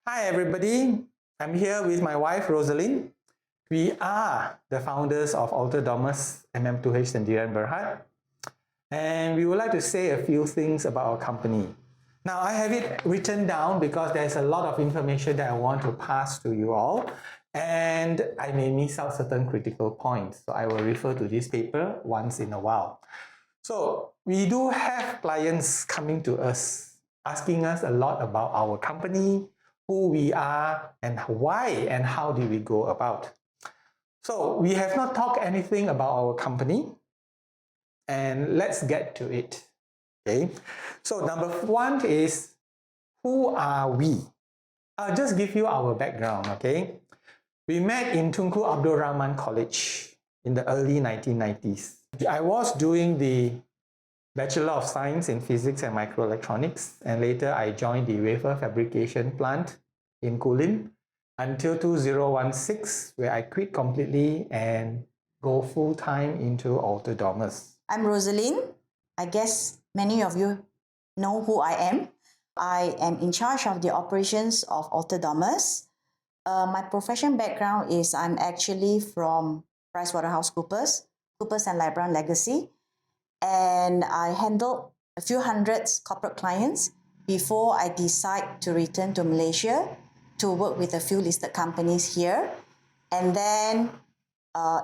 Hi everybody, I'm here with my wife Roselind. We are the founders of Alter Domus MM2H Sendirian Berhad, and we would like to say a few things about our company. Now I have it written down because there's a lot of information that I want to pass to you all, and I may miss out certain critical points, so I will refer to this paper once in a while. So we do have clients coming to us asking us a lot about our company, who we are, and why and how do we go about. So we have not talked anything about our company, and let's get to it. Okay, so number one is, who are we? I'll just give you our background. Okay, we met in Tunku Abdul Rahman College in the early 1990s. I was doing the Bachelor of Science in Physics and Microelectronics, and later I joined the wafer fabrication plant in Kulin until 2016, where I quit completely and go full-time into Alter Domus. I'm Roselind. I guess many of you know who I am. I am in charge of the operations of Alter Domus. My profession background is I'm actually from PricewaterhouseCoopers, Coopers and Lybrand Legacy, and I handled a few hundreds corporate clients before I decide to return to Malaysia to work with a few listed companies here. And then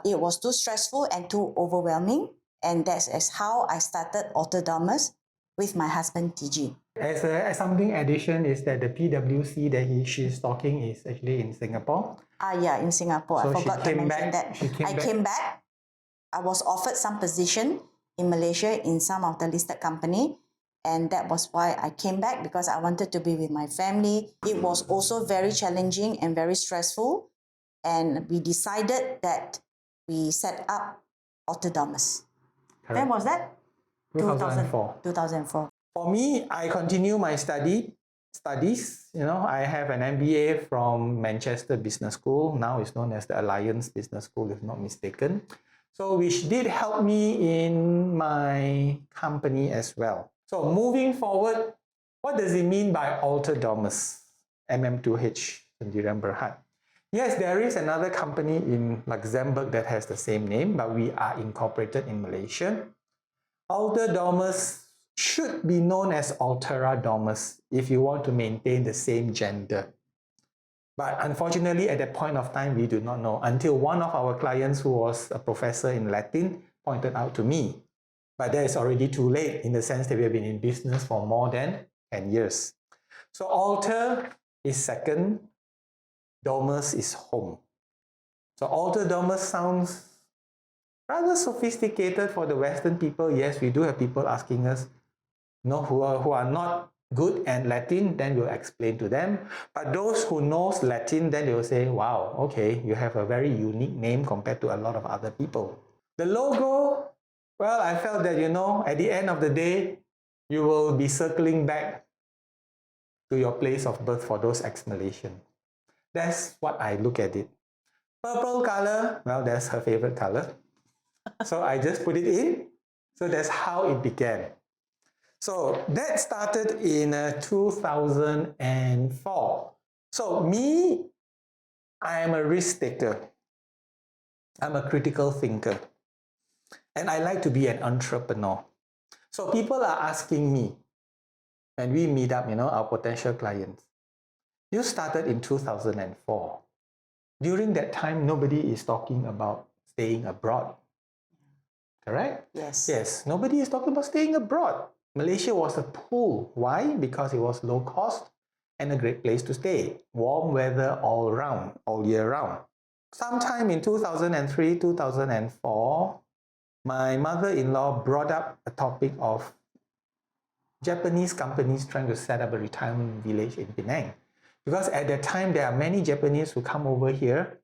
it was too stressful and too overwhelming, and that's how I started Alter Domus with my husband TG. As something addition is that the PwC that she's talking is actually in Singapore. Yeah, in Singapore. So I forgot to mention that. I came back. I was offered some position in Malaysia in some of the listed company, and that was why I came back, because I wanted to be with my family. It was also very challenging and very stressful, and we decided that we set up Alter Domus. When was that? 2004. 2004. For me, I continue my studies. I have an MBA from Manchester Business School. Now it's known as the Alliance Business School, if not mistaken. So which did help me in my company as well. So moving forward, what does it mean by Alter Domus, MM2H, Sendirian Berhad? Yes, there is another company in Luxembourg that has the same name, but we are incorporated in Malaysia. Alter Domus should be known as Altera Domus if you want to maintain the same gender. But unfortunately, at that point of time, we do not know until one of our clients, who was a professor in Latin, pointed out to me. But that is already too late, in the sense that we have been in business for more than 10 years. So Alter is second, Domus is home. So Alter Domus sounds rather sophisticated for the Western people. Yes, we do have people asking us, who are not good at Latin, then we'll explain to them. But those who knows Latin, then they will say, wow, okay, you have a very unique name compared to a lot of other people. The logo, well, I felt that, at the end of the day, you will be circling back to your place of birth for those ex-Malaysian. That's what I look at it. Purple color, well, that's her favorite color. So I just put it in. So that's how it began. So that started in 2004. So me, I am a risk taker. I'm a critical thinker. And I like to be an entrepreneur. So people are asking me, and we meet up, our potential clients. You started in 2004. During that time, nobody is talking about staying abroad. Correct? Yes. Yes, nobody is talking about staying abroad. Malaysia was a pool. Why? Because it was low cost and a great place to stay. Warm weather all around, all year round. Sometime in 2003, 2004, my mother-in-law brought up a topic of Japanese companies trying to set up a retirement village in Penang. Because at that time, there are many Japanese who come over here.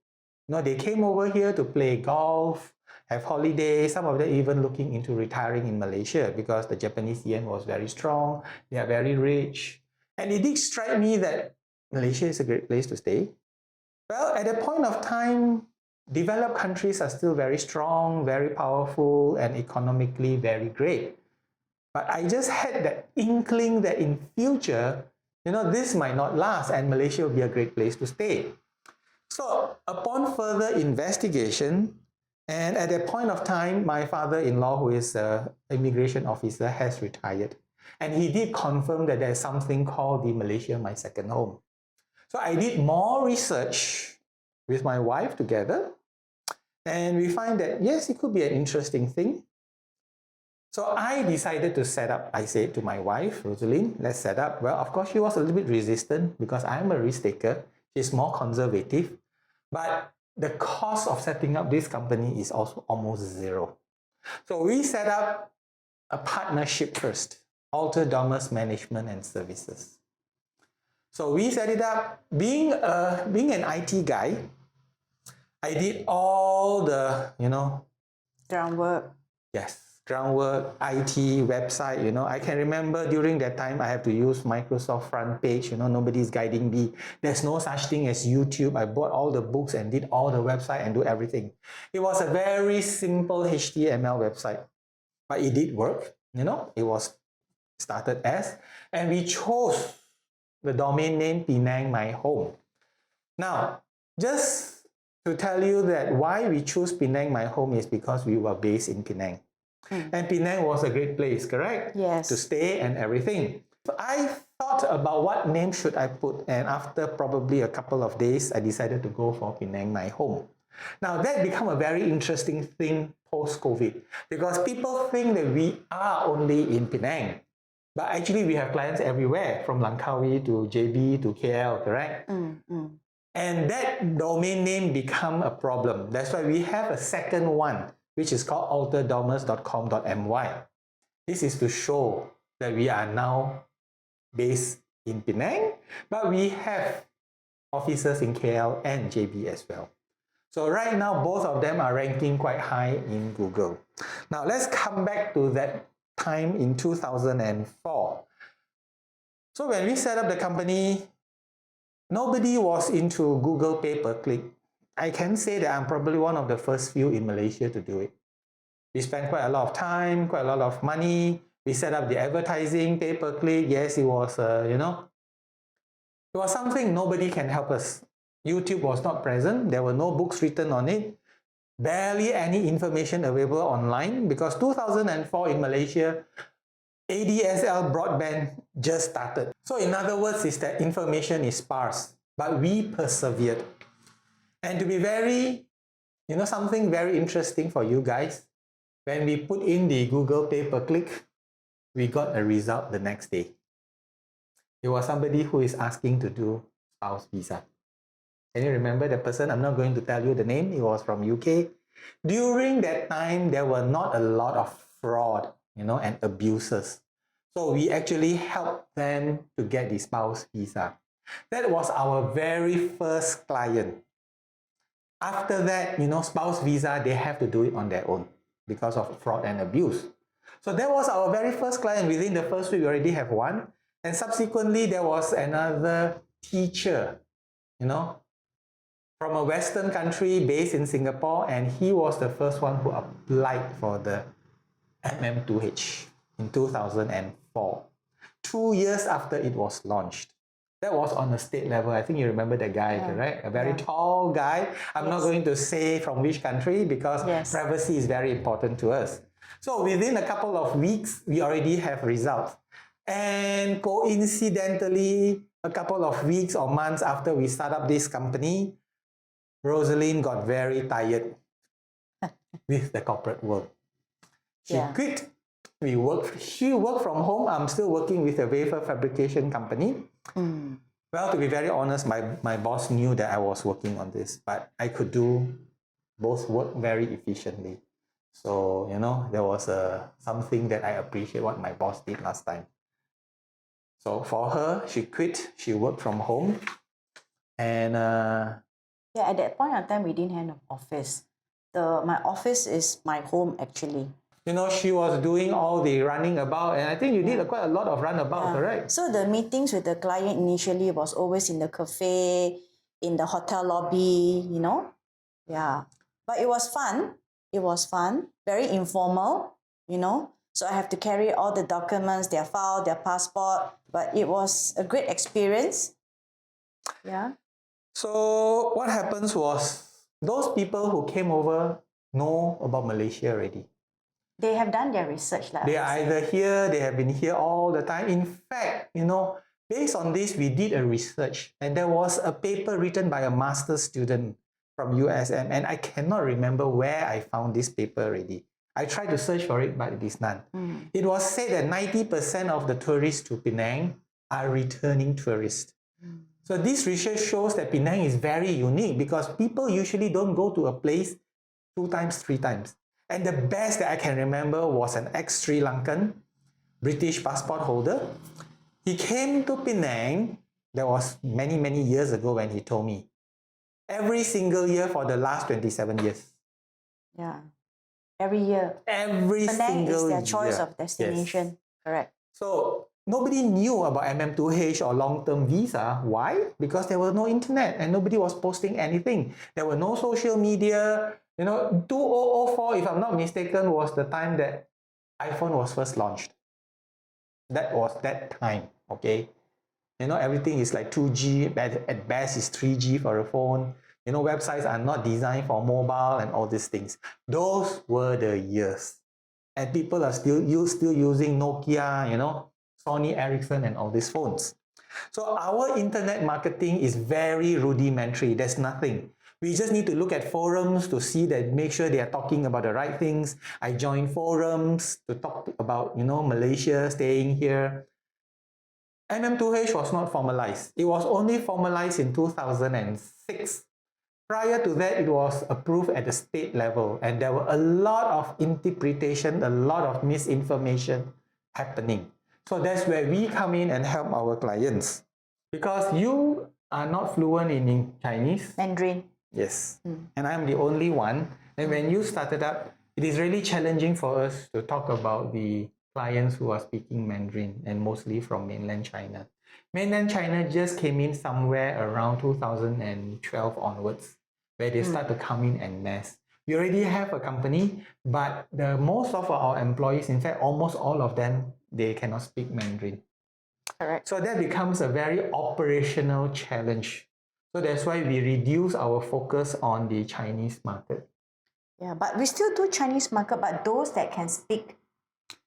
They came over here to play golf, have holidays. Some of them even looking into retiring in Malaysia because the Japanese yen was very strong. They are very rich. And it did strike me that Malaysia is a great place to stay. Well, at that point of time, developed countries are still very strong, very powerful, and economically very great. But I just had that inkling that in future, this might not last and Malaysia will be a great place to stay. So upon further investigation, and at that point of time, my father-in-law, who is an immigration officer, has retired. And he did confirm that there's something called the Malaysia My Second Home. So I did more research with my wife together, and we find that, yes, it could be an interesting thing. So I decided to set up, I said to my wife, Roselind, let's set up. Well, of course, she was a little bit resistant because I'm a risk taker. She's more conservative. But the cost of setting up this company is also almost zero. So we set up a partnership first, Alter Domus Management and Services. So we set it up. Being an IT guy, I did all the, Groundwork. yes, groundwork, IT, website, I can remember during that time I have to use Microsoft front page, nobody's guiding me. There's no such thing as YouTube. I bought all the books and did all the website and do everything. It was a very simple HTML website, but it did work, it was started as, and we chose the domain name Penang My Home. Now, just to tell you that why we choose Penang My Home is because we were based in Penang. And Penang was a great place, correct? Yes. To stay and everything. So I thought about what name should I put, and after probably a couple of days, I decided to go for Penang My Home. Now that became a very interesting thing post-COVID because people think that we are only in Penang. But actually, we have clients everywhere, from Langkawi to JB to KL, correct? And that domain name become a problem. That's why we have a second one, which is called alterdomus.com.my. This is to show that we are now based in Penang, but we have offices in KL and JB as well. So right now, both of them are ranking quite high in Google. Now let's come back to that time in 2004. So when we set up the company, nobody was into Google pay-per-click. I can say that I'm probably one of the first few in Malaysia to do it. We spent quite a lot of time, quite a lot of money. We set up the advertising, pay-per-click. Yes, it was, it was something nobody can help us. YouTube was not present. There were no books written on it. Barely any information available online because 2004 in Malaysia, ADSL broadband just started. So in other words, is that information is sparse, but we persevered. And to be very, something very interesting for you guys, when we put in the Google pay-per-click, we got a result the next day. It was somebody who is asking to do spouse visa. Can you remember the person? I'm not going to tell you the name. It was from UK. During that time, there were not a lot of fraud, and abuses. So we actually helped them to get the spouse visa. That was our very first client. After that, spouse visa, they have to do it on their own because of fraud and abuse. So that was our very first client. Within the first week, we already have one. And subsequently, there was another teacher, from a Western country based in Singapore, and he was the first one who applied for the MM2H in 2004, 2 years after it was launched. That was on a state level. I think you remember that guy, correct? A very tall guy. I'm not going to say from which country because privacy is very important to us. So within a couple of weeks, we already have results. And coincidentally, a couple of weeks or months after we start up this company, Roselind got very tired with the corporate world. She quit. She worked from home. I'm still working with a wafer fabrication company. Well, to be very honest, my boss knew that I was working on this, but I could do both work very efficiently. So, there was something that I appreciate what my boss did last time. So for her, she quit. She worked from home. And at that point of time, we didn't have an office. My office is my home, actually. She was doing all the running about, and I think you did quite a lot of runabout, correct? So the meetings with the client initially was always in the cafe, in the hotel lobby, Yeah. But it was fun. It was fun, very informal, So I have to carry all the documents, their file, their passport. But it was a great experience. Yeah. So what happens was those people who came over know about Malaysia already. They have done their research. Like They I are said. either here, they have been here all the time. In fact, based on this, we did a research and there was a paper written by a master's student from USM, and I cannot remember where I found this paper already. I tried to search for it, but it is none. It was said that 90% of the tourists to Penang are returning tourists. So this research shows that Penang is very unique because people usually don't go to a place 2 times, 3 times. And the best that I can remember was an ex-Sri Lankan British passport holder. He came to Penang, that was many, many years ago when he told me, every single year for the last 27 years. Yeah. Every year. Every Penang single is their year. choice of destination. Yes. Correct. So nobody knew about MM2H or long-term visa. Why? Because there was no internet and nobody was posting anything. There were no social media. 2004, if I'm not mistaken, was the time that iPhone was first launched. That was that time, okay? Everything is like 2G, at best is 3G for a phone. Websites are not designed for mobile and all these things. Those were the years. And people are still using Nokia, Sony Ericsson and all these phones. So our internet marketing is very rudimentary. There's nothing. We just need to look at forums to see that, make sure they are talking about the right things. I join forums to talk about, Malaysia, staying here. MM2H was not formalized. It was only formalized in 2006. Prior to that, it was approved at the state level, and there were a lot of interpretation, a lot of misinformation happening. So that's where we come in and help our clients. Because you are not fluent in Chinese. Mandarin. Yes. And I'm the only one. And when you started up, it is really challenging for us to talk about the clients who are speaking Mandarin, and mostly from mainland China. Mainland China just came in somewhere around 2012 onwards, where they start to come in en masse. We already have a company, but most of our employees, in fact, almost all of them, they cannot speak Mandarin. Correct. So that becomes a very operational challenge. So that's why we reduce our focus on the Chinese market. Yeah, but we still do Chinese market, but those that can speak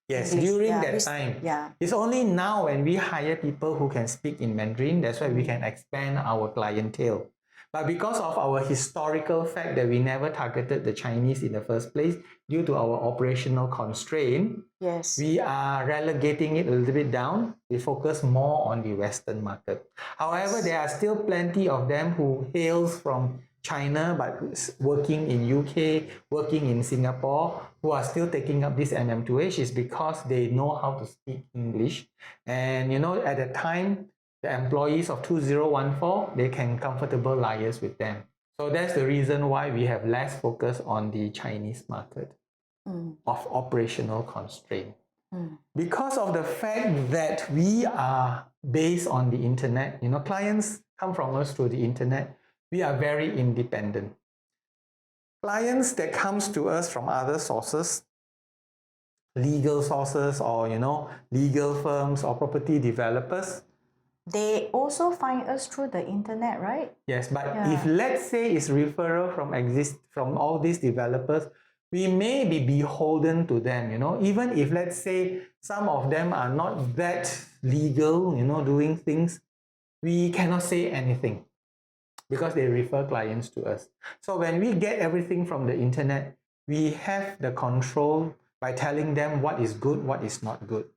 Yes, English. during Yeah, that time. Yeah. It's only now when we hire people who can speak in Mandarin, that's why we can expand our clientele. But because of our historical fact that we never targeted the Chinese in the first place, due to our operational constraint, Yes. we are relegating it a little bit down. We focus more on the Western market. However, there are still plenty of them who hails from China but working in UK, working in Singapore, who are still taking up this MM2H is because they know how to speak English. And at the time, the employees of 2014, they can comfortable liaise with them. So that's the reason why we have less focus on the Chinese market of operational constraint. Because of the fact that we are based on the internet, clients come from us through the internet, we are very independent. Clients that comes to us from other sources, legal sources or, legal firms or property developers, they also find us through the internet, right? Yes, but if let's say it's referral from all these developers, we may be beholden to them, even if let's say some of them are not that legal, doing things, we cannot say anything because they refer clients to us. So when we get everything from the internet, we have the control by telling them what is good, what is not good.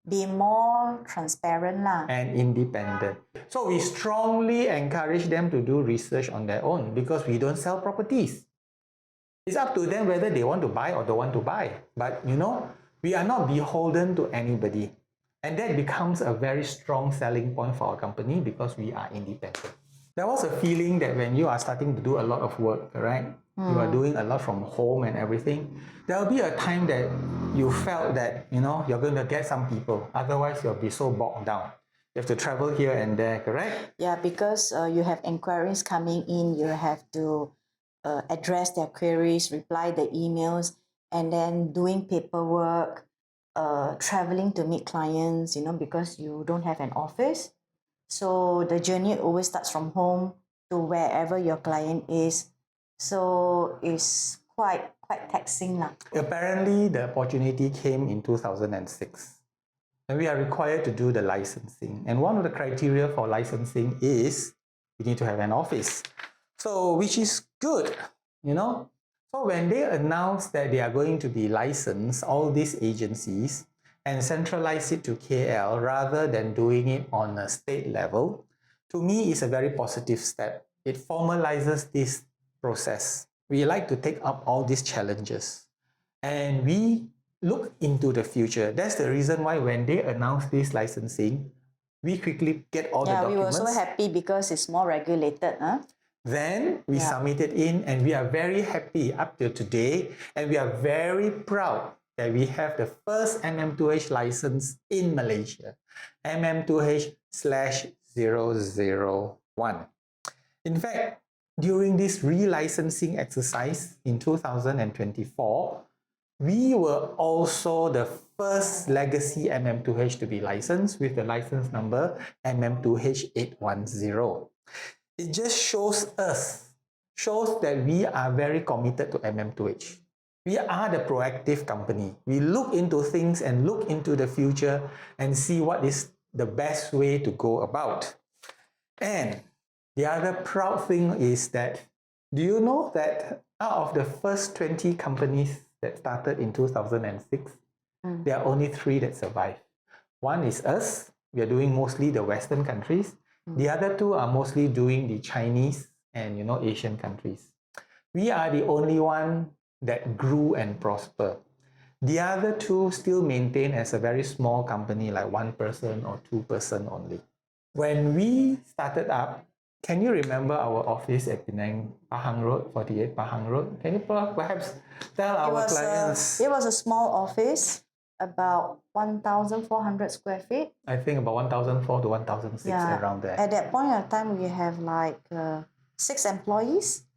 Be more transparent lah. And independent. So we strongly encourage them to do research on their own because we don't sell properties. It's up to them whether they want to buy or don't want to buy. But we are not beholden to anybody. And that becomes a very strong selling point for our company because we are independent. There was a feeling that when you are starting to do a lot of work, right? You are doing a lot from home and everything. There will be a time that you felt that, you're going to get some people. Otherwise, you'll be so bogged down. You have to travel here and there, correct? Yeah, because you have enquiries coming in, you have to address their queries, reply the emails, and then doing paperwork. traveling to meet clients, because you don't have an office. So the journey always starts from home to wherever your client is. So it's quite taxing lah. Apparently, the opportunity came in 2006. And we are required to do the licensing. And one of the criteria for licensing is you need to have an office. So, which is good, So when they announced that they are going to be licensed, all these agencies, and centralize it to KL rather than doing it on a state level, to me is a very positive step. It formalizes this process. We like to take up all these challenges. And we look into the future. That's the reason why when they announce this licensing, we quickly get all the Yeah, we were documents. so happy because it's more regulated. Then we submit it in, and we are very happy up till today, and we are very proud that we have the first MM2H license in Malaysia, MM2H/001. In fact, during this relicensing exercise in 2024, we were also the first legacy MM2H to be licensed with the license number MM2H810. It just shows that we are very committed to MM2H. We are the proactive company. We look into things and look into the future and see what is the best way to go about. And the other proud thing is that, do you know that out of the first 20 companies that started in 2006, there are only 3 that survive. One is us. We are doing mostly the Western countries. The other 2 are mostly doing the Chinese and Asian countries. We are the only one that grew and prosper. The other 2 still maintain as a very small company, like 1 person or 2 person only. When we started up, can you remember our office at Penang, Pahang Road, 48 Pahang Road? Can you perhaps tell our clients? It was a small office, about 1,400 square feet. I think about 1,004 to 1,006, around there. At that point of time, we have like 6 employees.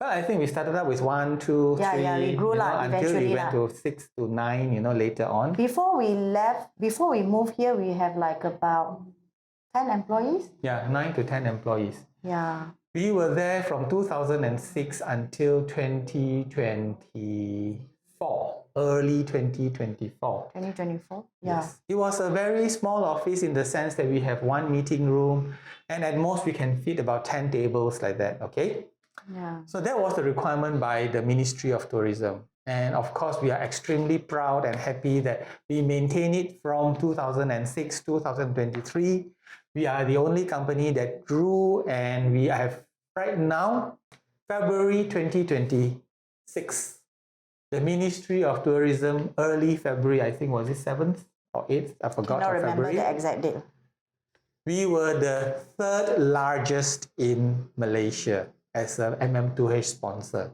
Well, I think we started up with 1, 2, 3, we grew until we went to 6 to 9, later on. Before we moved here, we have like about 10 employees. Yeah, 9 to 10 employees. Yeah. We were there from 2006 until 2024, early 2024. 2024? Yeah. Yes. It was a very small office in the sense that we have 1 meeting room, and at most we can fit about 10 tables like that, okay? Yeah. So that was the requirement by the Ministry of Tourism. And of course, we are extremely proud and happy that we maintain it from 2006, 2023. We are the only company that grew, and we have right now, February 2026. The Ministry of Tourism, early February, I think, was it 7th or 8th? I forgot. I don't remember February. the exact date. We were the 3rd largest in Malaysia as a MM2H sponsor.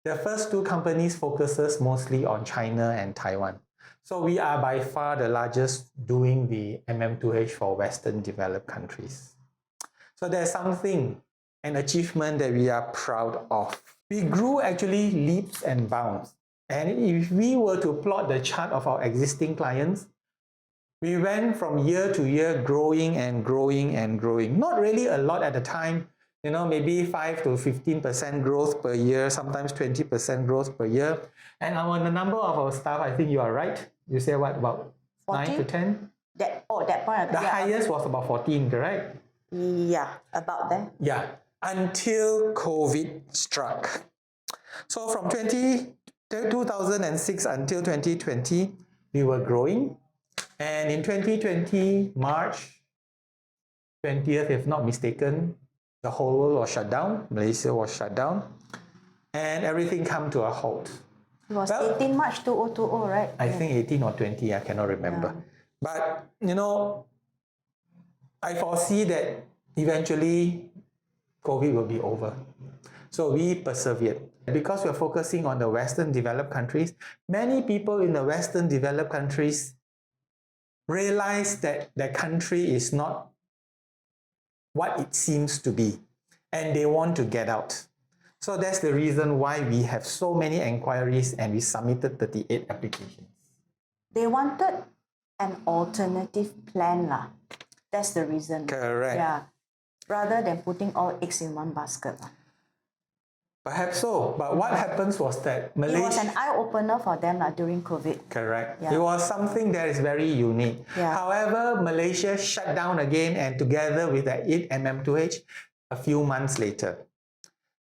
The first 2 companies focuses mostly on China and Taiwan. So we are by far the largest doing the MM2H for Western developed countries. So there's something, an achievement that we are proud of. We grew actually leaps and bounds. And if we were to plot the chart of our existing clients, we went from year to year growing and growing and growing. Not really a lot at the time, maybe 5 to 15% growth per year, sometimes 20% growth per year. And on the number of our staff, I think you are right. You say what, about 40? 9 to 10? That point. The highest was about 14, correct? Yeah, about that. Yeah, until COVID struck. So from 2006 until 2020, we were growing. And in 2020, March 20th, if not mistaken, the whole world was shut down. Malaysia was shut down. And everything came to a halt. It was 18 March 2020, right? I think 18 or 20, I cannot remember. Yeah. But, I foresee that eventually COVID will be over. So we persevered. Because we're focusing on the Western developed countries, many people in the Western developed countries realize that their country is not what it seems to be, and they want to get out. So that's the reason why we have so many enquiries, and we submitted 38 applications. They wanted an alternative plan lah. That's the reason. Correct. Yeah. Rather than putting all eggs in one basket. Perhaps so. But what happens was that It was an Malaysia... eye-opener for them during COVID. Correct. Yeah. It was something that is very unique. Yeah. However, Malaysia shut down again, and together with the 8mm2H a few months later.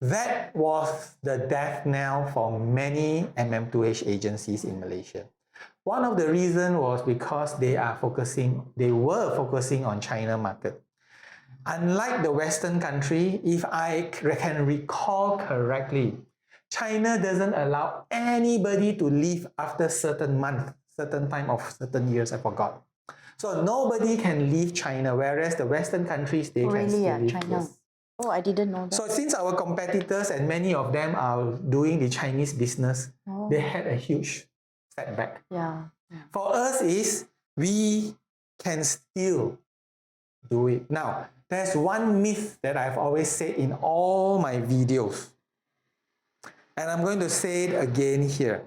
That was the death knell for many MM2H agencies in Malaysia. One of the reasons was because they were focusing on China market. Unlike the Western country, if I can recall correctly, China doesn't allow anybody to leave after certain month, certain time of certain years, I forgot. So nobody can leave China, whereas the Western countries, they can still leave. China. Yes. Oh, I didn't know that. So since our competitors and many of them are doing the Chinese business, they had a huge setback. Yeah. For us is, we can still do it. Now, there's one myth that I've always said in all my videos, and I'm going to say it again here.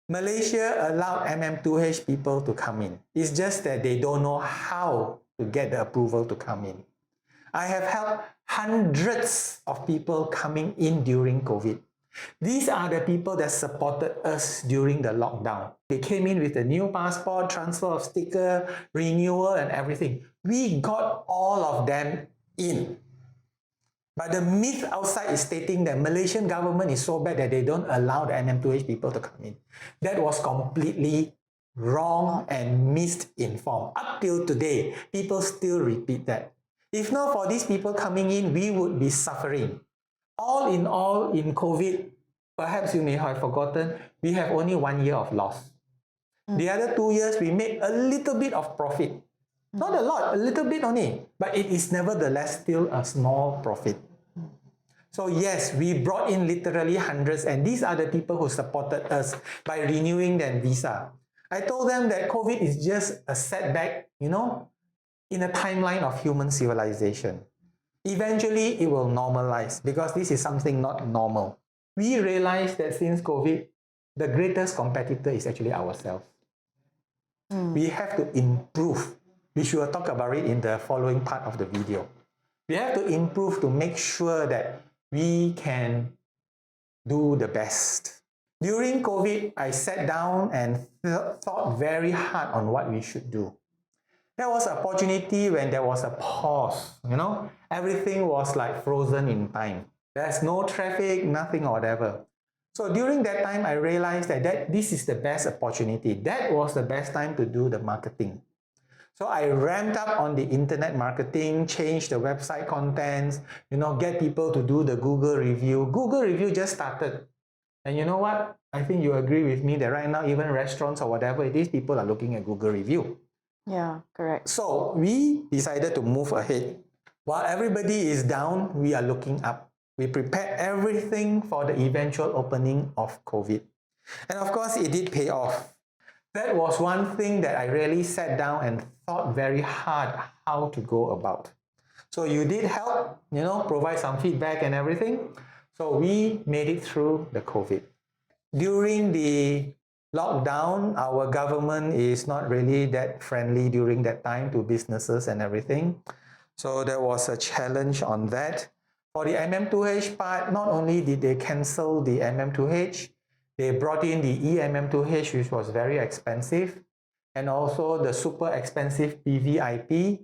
Malaysia allowed MM2H people to come in. It's just that they don't know how to get the approval to come in. I have helped hundreds of people coming in during COVID. These are the people that supported us during the lockdown. They came in with a new passport, transfer of sticker, renewal and everything. We got all of them in. But the myth outside is stating that Malaysian government is so bad that they don't allow the MM2H people to come in. That was completely wrong and misinformed. Up till today, people still repeat that. If not for these people coming in, we would be suffering. All, in COVID, perhaps you may have forgotten, we have only 1 year of loss. The other 2 years, we made a little bit of profit. Not a lot, a little bit only. But it is nevertheless still a small profit. So yes, we brought in literally hundreds, and these are the people who supported us by renewing their visa. I told them that COVID is just a setback, in a timeline of human civilization. Eventually, it will normalize because this is something not normal. We realize that since COVID, the greatest competitor is actually ourselves. We have to improve. We should talk about it in the following part of the video. We have to improve to make sure that we can do the best. During COVID, I sat down and thought very hard on what we should do. There was an opportunity when there was a pause, everything was like frozen in time. There's no traffic, nothing or whatever. So during that time, I realized that this is the best opportunity. That was the best time to do the marketing. So I ramped up on the internet marketing, changed the website contents, get people to do the Google review. Google review just started. And you know what? I think you agree with me that right now, even restaurants or whatever it is, people are looking at Google review. Yeah, correct. So we decided to move ahead. While everybody is down, we are looking up. We prepared everything for the eventual opening of COVID. And of course, it did pay off. That was one thing that I really sat down and thought very hard how to go about. So you did help, provide some feedback and everything. So we made it through the COVID. During the lockdown, our government is not really that friendly during that time to businesses and everything. So there was a challenge on that. For the MM2H part, not only did they cancel the MM2H, they brought in the eMM2H, which was very expensive, and also the super expensive PVIP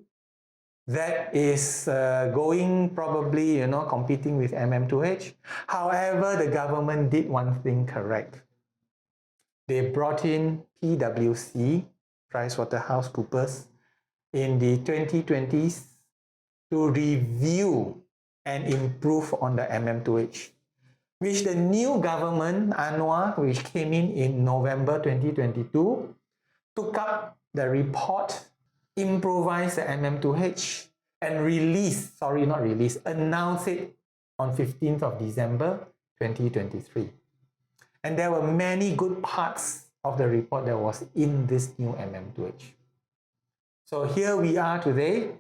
that is going probably, competing with MM2H. However, the government did one thing correct. They brought in PwC, PricewaterhouseCoopers, in the 2020s to review and improve on the MM2H, which the new government, Anwar, which came in November 2022, took up the report, improvised the MM2H, and announced it on 15th of December 2023. And there were many good parts of the report that was in this new MM2H. So here we are today.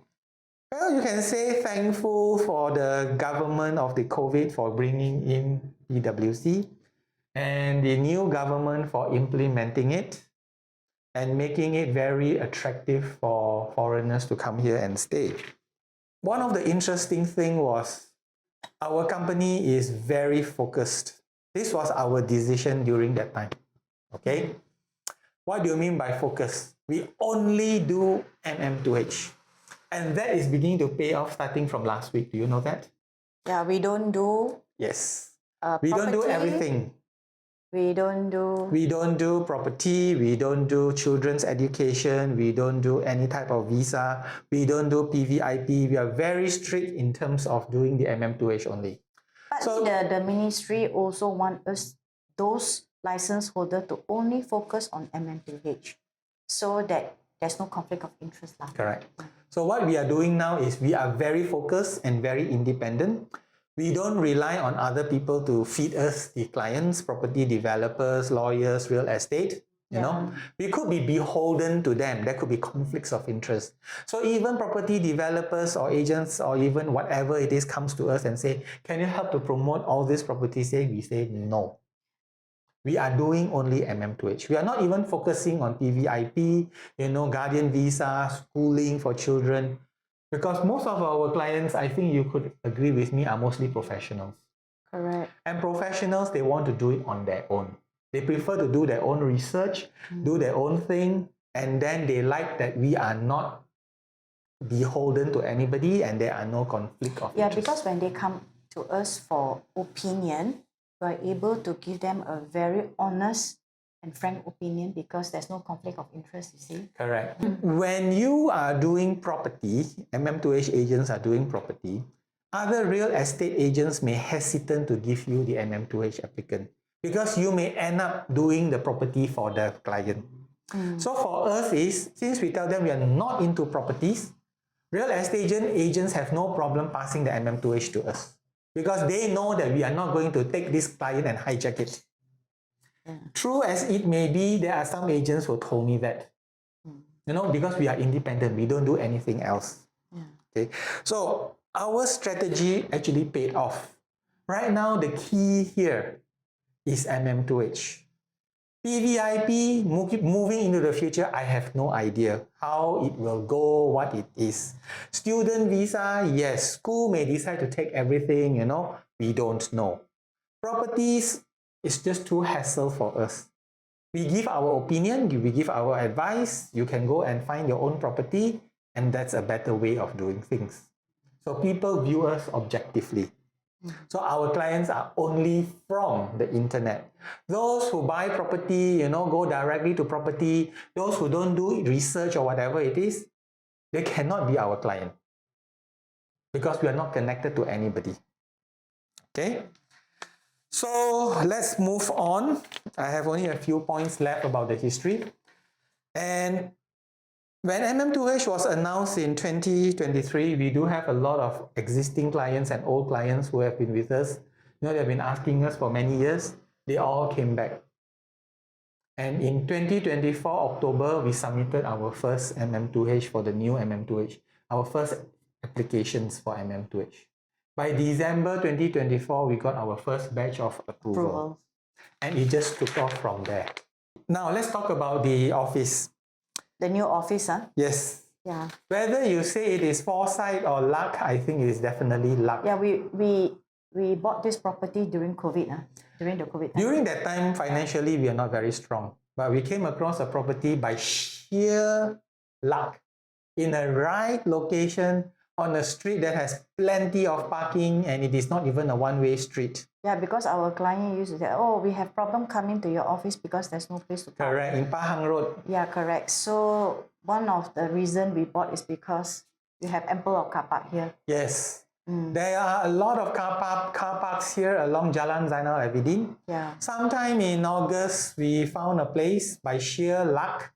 Well, you can say thankful for the government of the COVID for bringing in PwC. and the new government for implementing it and making it very attractive for foreigners to come here and stay. One of the interesting thing was our company is very focused. This was our decision during that time. Okay? What do you mean by focus? We only do MM2H. And that is beginning to pay off starting from last week. Do you know that? Yeah, we don't do Yes. We don't do property. everything. We don't do property, we don't do children's education, we don't do any type of visa, we don't do PVIP. We are very strict in terms of doing the MM2H only. But So- the ministry also want us, those license holder, to only focus on MM2H so that there's no conflict of interest. Correct. So what we are doing now is we are very focused and very independent. We don't rely on other people to feed us the clients, property developers, lawyers, real estate. You know, we could be beholden to them. There could be conflicts of interest. So even property developers or agents or even whatever it is comes to us and say, can you help to promote all these properties? We say no. We are doing only MM2H. We are not even focusing on PVIP, guardian visa, schooling for children. Because most of our clients, I think you could agree with me, are mostly professionals. Correct. And professionals, they want to do it on their own. They prefer to do their own research, do their own thing, and then they like that we are not beholden to anybody and there are no conflict of Yeah, interest. because when they come to us for opinion, we're able to give them a very honest and frank opinion because there's no conflict of interest, you see. Correct. When you are doing property, MM2H agents are doing property, other real estate agents may hesitant to give you the MM2H applicant because you may end up doing the property for the client. So for us is, since we tell them we are not into properties, real estate agents have no problem passing the MM2H to us because they know that we are not going to take this client and hijack it. True as it may be, there are some agents who told me that, because we are independent, we don't do anything else. Okay, so our strategy actually paid off. Right now, the key here is MM2H. PVIP, moving into the future, I have no idea how it will go, what it is. Student visa, yes, school may decide to take everything, we don't know. Properties, it's just too hassle for us. We give our opinion, we give our advice, you can go and find your own property, and that's a better way of doing things. So people view us objectively. So our clients are only from the internet. Those who buy property, go directly to property, those who don't do research or whatever it is, they cannot be our client because we are not connected to anybody. Okay? So let's move on. I have only a few points left about the history. And when MM2H was announced in 2023, we do have a lot of existing clients and old clients who have been with us. They've been asking us for many years. They all came back. And in 2024, October, we submitted our first MM2H for the new MM2H, our first applications for MM2H. By December 2024, we got our first batch of approval. And it just took off from there. Now, let's talk about the office. The new office, huh? Yes. Yeah. Whether you say it is foresight or luck, I think it is definitely luck. Yeah, we bought this property during COVID, during the COVID time. During that time, financially, we are not very strong. But we came across a property by sheer luck in a right location on a street that has plenty of parking and it is not even a one-way street. Yeah, because our client used to say, oh, we have problem coming to your office because there's no place to park. Correct, in Pahang Road. Yeah, correct. So one of the reason we bought is because we have ample of car park here. Yes. There are a lot of car parks here along Jalan Zainal Abidin. Yeah. Sometime in August, we found a place by sheer luck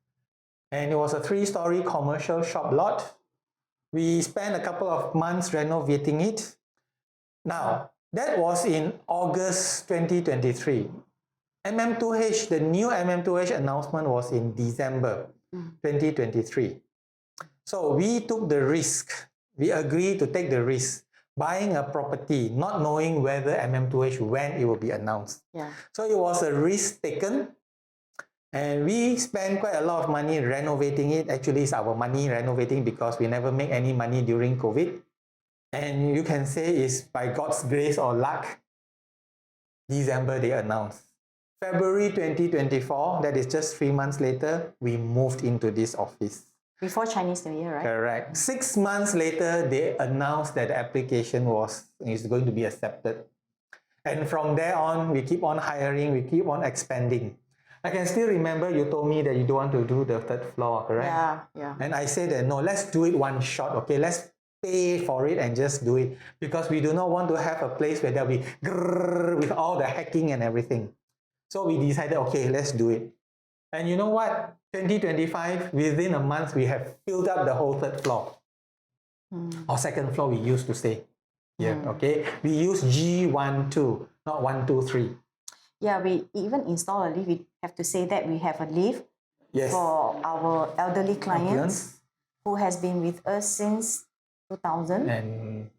and it was a 3-story commercial shop lot. We spent a couple of months renovating it. Now, that was in August 2023. MM2H, the new MM2H announcement was in December 2023. So we took the risk. We agreed to take the risk. buying a property, not knowing whether MM2H, when it will be announced. Yeah. So it was a risk taken, and we spent quite a lot of money renovating it. Actually, it's our money renovating because we never make any money during COVID. And you can say it's by God's grace or luck, December they announced. February 2024, that is just 3 months later, we moved into this office. Before Chinese New Year, right? Correct. 6 months later, they announced that the application is going to be accepted. And from there on, we keep on hiring, we keep on expanding. I can still remember you told me that you don't want to do the third floor, correct? Yeah, yeah. And I said that, no, let's do it one shot, okay? Let's pay for it and just do it. Because we do not want to have a place where there'll be grrr with all the hacking and everything. So we decided, okay, let's do it. And you know what? 2025, within a month, we have filled up the whole third floor. Or second floor, we used to say. Yeah, okay? We use G12, not 1, 2, 3. Yeah, we even install a lift. We have to say that we have a lift Yes. for our elderly clients who has been with us since 2000. And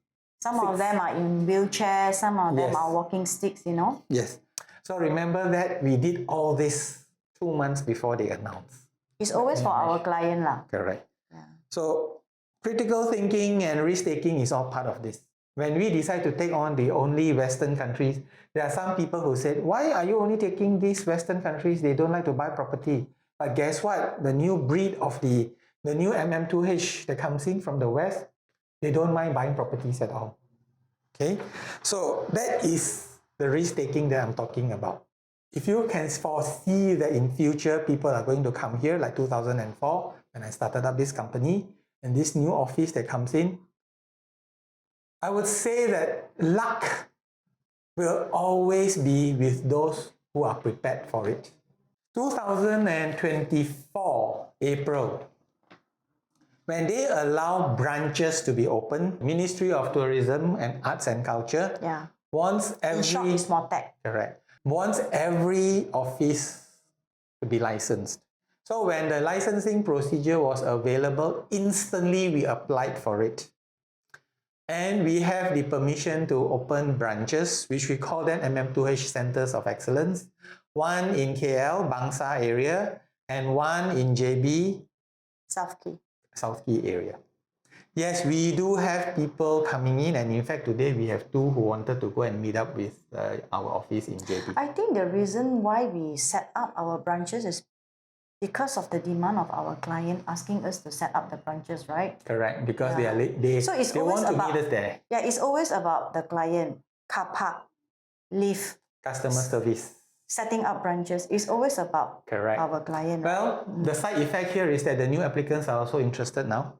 Some of them are in wheelchairs, some of them Yes. are walking sticks, you know. yes. So remember that we did all this 2 months before they announced. It's always for our client lah. Correct. Yeah. So critical thinking and risk-taking is all part of this. When we decide to take on the only Western countries, there are some people who said, why are you only taking these Western countries? They don't like to buy property. But guess what? The new breed of the new MM2H that comes in from the West, they don't mind buying properties at all. Okay? So that is the risk-taking that I'm talking about. If you can foresee that in future people are going to come here, like 2004, when I started up this company, and this new office that comes in, I would say that luck will always be with those who are prepared for it. 2024, April, when they allow branches to be open, Ministry of Tourism and Arts and Culture Yeah. wants In short, every it's more tech. correct wants every office to be licensed. So when the licensing procedure was available, instantly we applied for it. And we have the permission to open branches, which we call them MM2H Centers of Excellence. One in KL, Bangsa area, and one in JB, South Key. South Key area. Yes, we do have people coming in, and in fact today we have 2 who wanted to go and meet up with our office in JB. I think the reason why we set up our branches is because of the demand of our client asking us to set up the branches, right? Correct, because Yeah. So it's they always want to about meet us there. Yeah, it's always about the client, car park, lift, Customer service. setting up branches. It's always about Correct. our client. Well, the side effect here is that the new applicants are also interested now.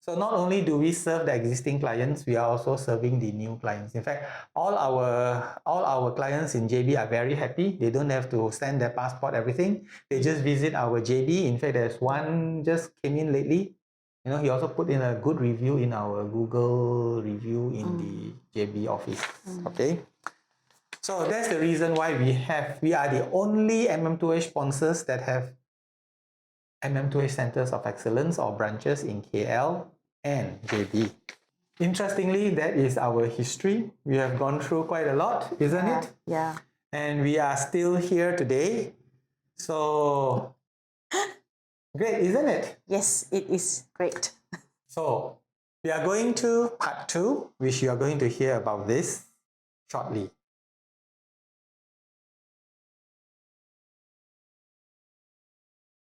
So not only do we serve the existing clients, we are also serving the new clients. In fact, all our clients in JB are very happy. They don't have to send their passport, everything. They just visit our JB. In fact, there's one just came in lately. You know, he also put in a good review in our Google review in the JB office. Okay. So that's the reason why we are the only MM2H sponsors that have MM2H Centers of Excellence or branches in KL and JB. Interestingly, that is our history. We have gone through quite a lot, isn't it? Yeah. And we are still here today. So, great, isn't it? Yes, it is great. So, we are going to part 2, which you are going to hear about this shortly.